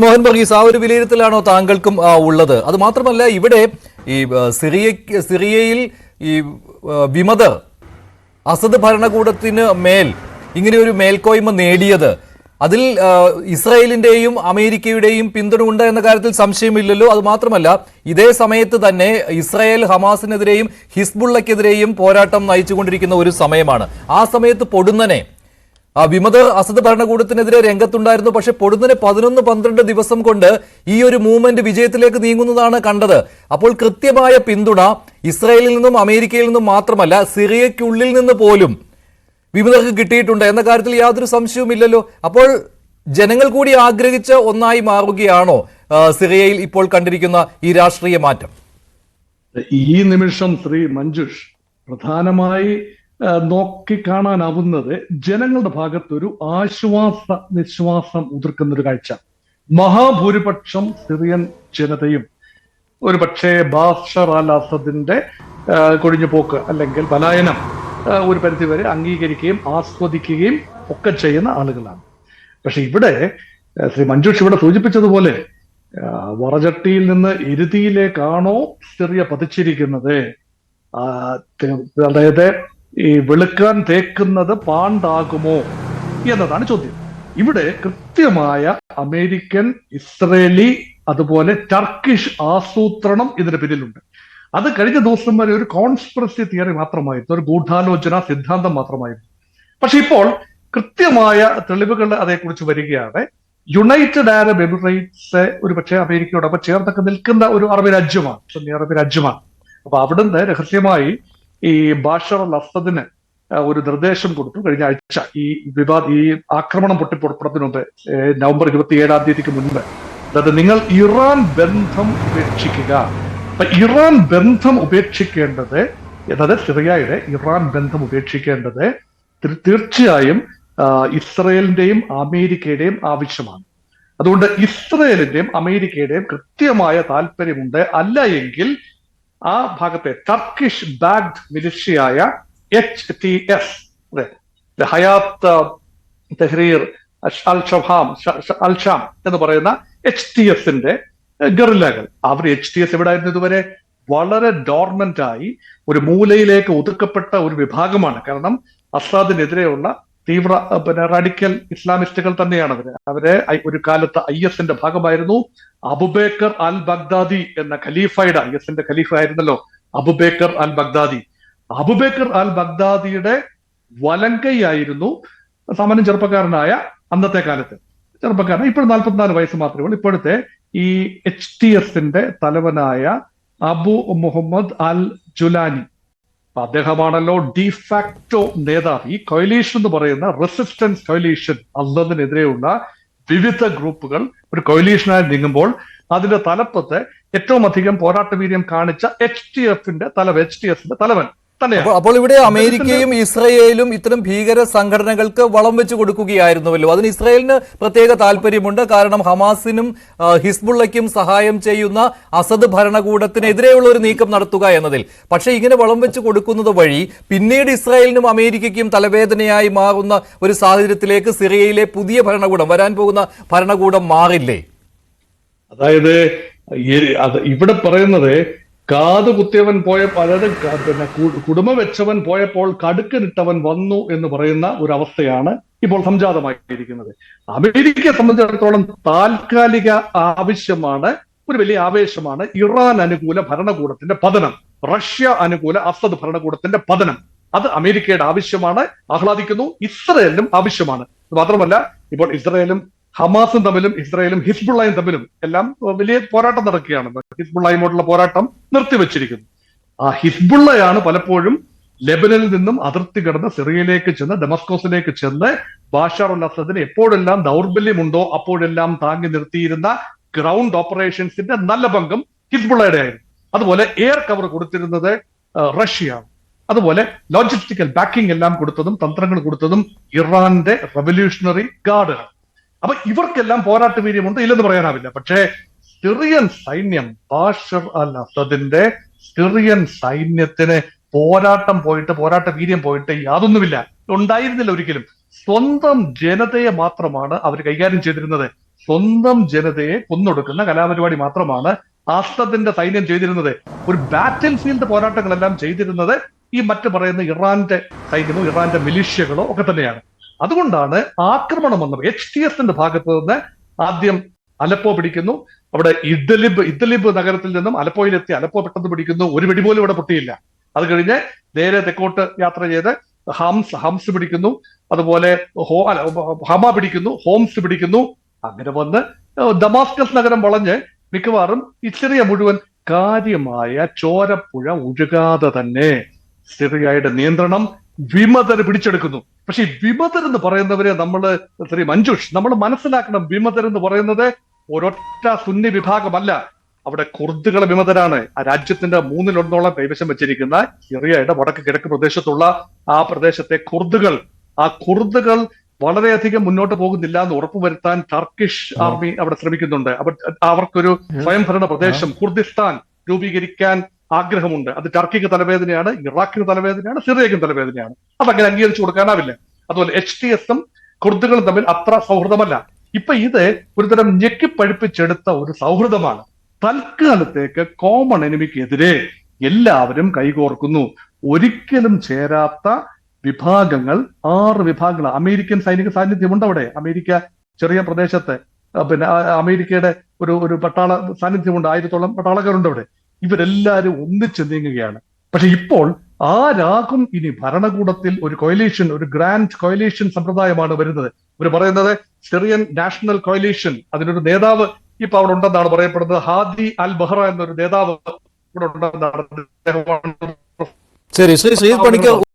മോഹൻ വർഗീസ്, ആ ഒരു വിലയിരുത്തലാണോ താങ്കൾക്കും ഉള്ളത്? അത് മാത്രമല്ല, ഇവിടെ ഈ സിറിയയിൽ ഈ വിമതർ അസദ് ഭരണകൂടത്തിന് മേൽ ഇങ്ങനെ ഒരു മേൽക്കോയ്മ നേടിയത് അതിൽ ഇസ്രായേലിന്റെയും അമേരിക്കയുടെയും പിന്തുണ ഉണ്ട് എന്ന കാര്യത്തിൽ സംശയമില്ലല്ലോ. അത് മാത്രമല്ല, ഇതേ സമയത്ത് തന്നെ ഇസ്രായേൽ ഹമാസിനെതിരെയും ഹിസ്ബുള്ളക്കെതിരെയും പോരാട്ടം നയിച്ചുകൊണ്ടിരിക്കുന്ന ഒരു സമയമാണ്. ആ സമയത്ത് പൊടുന്നനെ വിമതർ അസദ് ഭരണകൂടത്തിനെതിരെ രംഗത്തുണ്ടായിരുന്നു. പക്ഷെ പൊടുന്നനെ 11-12 ദിവസം കൊണ്ട് ഈ ഒരു മൂവ്മെന്റ് വിജയത്തിലേക്ക് നീങ്ങുന്നതാണ് കണ്ടത്. അപ്പോൾ കൃത്യമായ പിന്തുണ ഇസ്രായേലിൽ നിന്നും അമേരിക്കയിൽ നിന്നും മാത്രമല്ല, സിറിയയ്ക്കുള്ളിൽ നിന്ന് പോലും വിമതർക്ക് കിട്ടിയിട്ടുണ്ട് എന്ന കാര്യത്തിൽ യാതൊരു സംശയവുമില്ലല്ലോ. അപ്പോൾ ജനങ്ങൾ കൂടി ആഗ്രഹിച്ച ഒന്നായി മാറുകയാണോ സിറിയയിൽ ഇപ്പോൾ കണ്ടിരിക്കുന്ന ഈ രാഷ്ട്രീയ മാറ്റം? ഈ നിമിഷം ശ്രീ മഞ്ജുഷ്, പ്രധാനമായി നോക്കിക്കാണാനാവുന്നത് ജനങ്ങളുടെ ഭാഗത്തൊരു നിശ്വാസം ഉതിർക്കുന്ന ഒരു കാഴ്ച. മഹാഭൂരിപക്ഷം സിറിയൻ ജനതയും ഒരു പക്ഷേ ബാഷർ അൽ അസദിന്റെ കൊഴിഞ്ഞുപോക്ക് അല്ലെങ്കിൽ പലായനം ഒരു പരിധിവരെ അംഗീകരിക്കുകയും ആസ്വദിക്കുകയും ഒക്കെ ചെയ്യുന്ന ആളുകളാണ്. പക്ഷെ ഇവിടെ ശ്രീ മഞ്ജുഷ് ഇവിടെ സൂചിപ്പിച്ചതുപോലെ വറചട്ടിയിൽ നിന്ന് എരുതിയിലേക്കാണോ സിറിയ പതിച്ചിരിക്കുന്നത്? അതായത് ഈ വെളുക്കാൻ തേക്കുന്നത് പാണ്ടാകുമോ എന്നതാണ് ചോദ്യം. ഇവിടെ കൃത്യമായ അമേരിക്കൻ, ഇസ്രയേലി, അതുപോലെ ടർക്കിഷ് ആസൂത്രണം ഇതിന് പിന്നിലുണ്ട്. അത് കഴിഞ്ഞ ദിവസം വരെ ഒരു കോൺസ്പിറസി തിയറി മാത്രമായിരുന്നു, ഒരു ഗൂഢാലോചന സിദ്ധാന്തം മാത്രമായിരുന്നു. പക്ഷെ ഇപ്പോൾ കൃത്യമായ തെളിവുകൾ അതേക്കുറിച്ച് വരികയാണ്. യുണൈറ്റഡ് അറബ് എമിറേറ്റ്സ് ഒരു പക്ഷേ അമേരിക്കയോടൊപ്പം ചേർന്നൊക്കെ നിൽക്കുന്ന ഒരു അറബ് രാജ്യമാണ്, സുന്നി അറബ് രാജ്യമാണ്. അപ്പൊ അവിടുന്ന് രഹസ്യമായി ഈ ബാഷർ അൽ അസദിന് ഒരു നിർദ്ദേശം കൊടുത്തു കഴിഞ്ഞ ആഴ്ച. ഈ ആക്രമണം പൊട്ടിപ്പുറപ്പെടുന്നതിന് മുമ്പ്, നവംബർ 27 മുൻപ്, അതായത് നിങ്ങൾ ഇറാൻ ബന്ധം ഉപേക്ഷിക്കുക. അപ്പൊ ഇറാൻ ബന്ധം ഉപേക്ഷിക്കേണ്ടത്, അതായത് സിറിയയുടെ ഇറാൻ ബന്ധം ഉപേക്ഷിക്കേണ്ടത് തീർച്ചയായും ഇസ്രയേലിന്റെയും അമേരിക്കയുടെയും ആവശ്യമാണ്. അതുകൊണ്ട് ഇസ്രയേലിന്റെയും അമേരിക്കയുടെയും കൃത്യമായ താല്പര്യമുണ്ട്. അല്ല എങ്കിൽ ആ ഭാഗത്തെ ടർക്കിഷ് ബാഗ്ഡ് മിലിഷ്യയായ HTS, Hayat Tahrir al Sham എന്ന് പറയുന്ന HTSന്റെ ഗറില്ലകൾ, അവർ HTS എവിടായിരുന്നു ഇതുവരെ? വളരെ ഡോർമെന്റ് ആയി ഒരു മൂലയിലേക്ക് ഒതുക്കപ്പെട്ട ഒരു വിഭാഗമാണ്. കാരണം അസാദിനെതിരെയുള്ള തീവ്ര റാഡിക്കൽ ഇസ്ലാമിസ്റ്റുകൾ തന്നെയാണ് അവര് ഒരു കാലത്ത് IS-ന്റെ ഭാഗമായിരുന്നു. അബുബേക്കർ അൽ ബഗ്ദാദി എന്ന ഖലീഫയുടെ, IS-ന്റെ ഖലീഫ ആയിരുന്നല്ലോ അബുബേക്കർ അൽ ബഗ്ദാദി. അബുബേക്കർ അൽ ബഗ്ദാദിയുടെ വലങ്കയായിരുന്നു സാമാന്യം ചെറുപ്പക്കാരനായ, അന്നത്തെ കാലത്ത് ചെറുപ്പക്കാരൻ, ഇപ്പോൾ 44 വയസ്സ് മാത്രമേ ഉള്ളൂ, ഇപ്പോഴത്തെ ഈ HTS-ന്റെ തലവനായ അബു മുഹമ്മദ് അൽ ജുലാനി. അദ്ദേഹമാണല്ലോ ഡിഫാക്ടോ നേതാവ്. ഈ കൊയലീഷൻ എന്ന് പറയുന്ന റെസിസ്റ്റൻസ് കൊയലീഷൻ, അള്ളതിനെതിരെയുള്ള വിവിധ ഗ്രൂപ്പുകൾ ഒരു കൊയലീഷനായി നീങ്ങുമ്പോൾ അതിന്റെ തലപ്പത്ത് ഏറ്റവും അധികം പോരാട്ട വീര്യം കാണിച്ച HTSന്റെ തലവൻ തന്നെയാണ്. അപ്പോൾ ഇവിടെ അമേരിക്കയും ഇസ്രയേലും ഇത്തരം ഭീകര സംഘടനകൾക്ക് വളം വെച്ച് കൊടുക്കുകയായിരുന്നുവല്ലോ. അതിന് ഇസ്രയേലിന് പ്രത്യേക താല്പര്യമുണ്ട്. കാരണം ഹമാസിനും ഹിസ്ബുള്ളയ്ക്കും സഹായം ചെയ്യുന്ന അസദ് ഭരണകൂടത്തിനെതിരെയുള്ള ഒരു നീക്കം നടത്തുക എന്നതിൽ. പക്ഷേ ഇങ്ങനെ വളം വെച്ച് കൊടുക്കുന്നത് വഴി പിന്നീട് ഇസ്രായേലിനും അമേരിക്കയ്ക്കും തലവേദനയായി മാറുന്ന ഒരു സാഹചര്യത്തിലേക്ക് സിറിയയിലെ പുതിയ ഭരണകൂടം, വരാൻ പോകുന്ന ഭരണകൂടം മാറില്ലേ? അതായത് ഇവിടെ പറയുന്നത് കാത് കുത്തിയവൻ പോയപ്പോൾ, അതായത് കുടുംബ വെച്ചവൻ പോയപ്പോൾ കടുക്കനിട്ടവൻ വന്നു എന്ന് പറയുന്ന ഒരു അവസ്ഥയാണ് ഇപ്പോൾ സംജാതമായിരിക്കുന്നത്. അമേരിക്കയെ സംബന്ധിച്ചിടത്തോളം താൽക്കാലിക ആവശ്യമാണ്, ഒരു വലിയ ആവേശമാണ് ഇറാൻ അനുകൂല ഭരണകൂടത്തിന്റെ പതനം, റഷ്യ അനുകൂല അസദ് ഭരണകൂടത്തിന്റെ പതനം. അത് അമേരിക്കയുടെ ആവശ്യമാണ്, ആഹ്ലാദിക്കുന്നു. ഇസ്രയേലിനും ആവശ്യമാണ്. മാത്രമല്ല, ഇപ്പോൾ ഇസ്രയേലും ഹമാസും തമ്മിലും ഇസ്രായേലും ഹിസ്ബുള്ളയും തമ്മിലും എല്ലാം വലിയ പോരാട്ടം നടക്കുകയാണ്. ഹിസ്ബുള്ളയുമായിട്ടുള്ള പോരാട്ടം നിർത്തിവെച്ചിരിക്കുന്നു. ആ ഹിസ്ബുള്ളയാണ് പലപ്പോഴും ലെബനനിൽ നിന്നും അതിർത്തി കടന്ന് സിറിയയിലേക്ക് ചെന്ന്, ഡമസ്കോസിലേക്ക് ചെന്ന് ബാഷർ അൽ അസദിന് എപ്പോഴെല്ലാം ദൗർബല്യമുണ്ടോ അപ്പോഴെല്ലാം താങ്ങി നിർത്തിയിരുന്ന ഗ്രൗണ്ട് ഓപ്പറേഷൻസിന്റെ നല്ല പങ്കും ഹിസ്ബുള്ളയുടെ ആയിരുന്നു. അതുപോലെ എയർ കവർ കൊടുത്തിരുന്നത് റഷ്യയാണ്. അതുപോലെ ലോജിസ്റ്റിക്കൽ ബാക്കിംഗ് എല്ലാം കൊടുത്തതും തന്ത്രങ്ങൾ കൊടുത്തതും ഇറാന്റെ റവല്യൂഷണറി ഗാർഡുകൾ. അപ്പൊ ഇവർക്കെല്ലാം പോരാട്ട വീര്യമുണ്ട്, ഇല്ലെന്ന് പറയാനാവില്ല. പക്ഷേ സിറിയൻ സൈന്യം, ബാഷർ അൽ അസദിന്റെ സിറിയൻ സൈന്യത്തിന് പോരാട്ട വീര്യം പോയിട്ട് യാതൊന്നുമില്ല, ഉണ്ടായിരുന്നില്ല ഒരിക്കലും. സ്വന്തം ജനതയെ മാത്രമാണ് അവർ കൈകാര്യം ചെയ്തിരുന്നത്. സ്വന്തം ജനതയെ കൊന്നൊടുക്കുന്ന കലാപരിപാടി മാത്രമാണ് അസദിന്റെ സൈന്യം ചെയ്തിരുന്നത്. ഒരു ബാറ്റിൽ ഫീൽഡ് പോരാട്ടങ്ങളെല്ലാം ചെയ്തിരുന്നത് ഈ മറ്റു പറയുന്ന ഇറാന്റെ സൈന്യമോ ഇറാന്റെ മിലിഷ്യകളോ ഒക്കെ തന്നെയാണ്. അതുകൊണ്ടാണ് ആക്രമണം വന്നത്. HTSന്റെ ഭാഗത്ത് നിന്ന് ആദ്യം അലപ്പോ പിടിക്കുന്നു, അവിടെ ഇദ്ലിബ് നഗരത്തിൽ നിന്നും അലപ്പോയിലെത്തി, അലപ്പോ പെട്ടെന്ന് പിടിക്കുന്നു, ഒരു വെടി പോലും ഇവിടെ പൊട്ടിയില്ല. അത് കഴിഞ്ഞ് നേരെ തെക്കോട്ട് യാത്ര ചെയ്ത് ഹംസ് പിടിക്കുന്നു, അതുപോലെ ഹമ പിടിക്കുന്നു, ഹോംസ് പിടിക്കുന്നു. അങ്ങനെ വന്ന് ദമാസ്കസ് നഗരം വളഞ്ഞ് മിക്കവാറും ഈ സിറിയ മുഴുവൻ കാര്യമായ ചോരപ്പുഴ ഒഴുകാതെ തന്നെ സിറിയയുടെ നിയന്ത്രണം വിമതർ പിടിച്ചെടുക്കുന്നു. പക്ഷെ ഈ വിമതർ എന്ന് പറയുന്നവരെ ശ്രീ മഞ്ജുഷ് നമ്മൾ മനസ്സിലാക്കണം. വിമതർ എന്ന് പറയുന്നത് ഒരൊറ്റ സുന്നി വിഭാഗമല്ല. അവിടെ കുർദുകളെ വിമതരാണ്. ആ രാജ്യത്തിന്റെ 1/3 കൈവശം വെച്ചിരിക്കുന്ന സിറിയയുടെ വടക്ക് കിഴക്ക് പ്രദേശത്തുള്ള ആ പ്രദേശത്തെ കുർദുകൾ വളരെയധികം മുന്നോട്ട് പോകുന്നില്ല എന്ന് ഉറപ്പുവരുത്താൻ ടർക്കിഷ് ആർമി അവിടെ ശ്രമിക്കുന്നുണ്ട്. അവർക്കൊരു സ്വയംഭരണ പ്രദേശം കുർദിസ്ഥാൻ രൂപീകരിക്കാൻ ആഗ്രഹമുണ്ട്. അത് ടർക്കിക്ക് തലവേദനയാണ്, ഇറാഖിന് തലവേദനയാണ്, സിറിയക്കും തലവേദനയാണ്. അതങ്ങനെ അംഗീകരിച്ചു കൊടുക്കാനാവില്ല. അതുപോലെ HTSഉം കുർദുകളും തമ്മിൽ അത്ര സൗഹൃദമല്ല. ഇപ്പൊ ഇത് ഒരുതരം ഞെക്കിപ്പഴിപ്പിച്ചെടുത്ത ഒരു സൗഹൃദമാണ്. തൽക്കാലത്തേക്ക് കോമൺ എനിമിക്കെതിരെ എല്ലാവരും കൈകോർക്കുന്നു. ഒരിക്കലും ചേരാത്ത വിഭാഗങ്ങൾ, 6 വിഭാഗങ്ങൾ. അമേരിക്കൻ സൈനിക സാന്നിധ്യമുണ്ട് അവിടെ. അമേരിക്ക ചെറിയ പ്രദേശത്ത് പിന്നെ അമേരിക്കയുടെ ഒരു പട്ടാള സാന്നിധ്യമുണ്ട്. 1000-ഓളം പട്ടാളക്കാരുണ്ട് അവിടെ. ഇവരെല്ലാവരും ഒന്നിച്ച് നീങ്ങുകയാണ്. പക്ഷെ ഇപ്പോൾ ആരാകും ഇനി ഭരണകൂടത്തിൽ ഒരു ഗ്രാൻഡ് കൊയലീഷൻ സമ്പ്രദായമാണ് വരുന്നത്. ഇവർ പറയുന്നത് സിറിയൻ നാഷണൽ കൊയലീഷൻ. അതിനൊരു നേതാവ് ഇപ്പൊ അവിടെ ഉണ്ടെന്നാണ് പറയപ്പെടുന്നത്. ഹാദി അൽ ബഹ്റ എന്നൊരു നേതാവ് ഇവിടെ ഉണ്ടെന്നാണ്. ശരി, ശ്രീ പണിക്കർ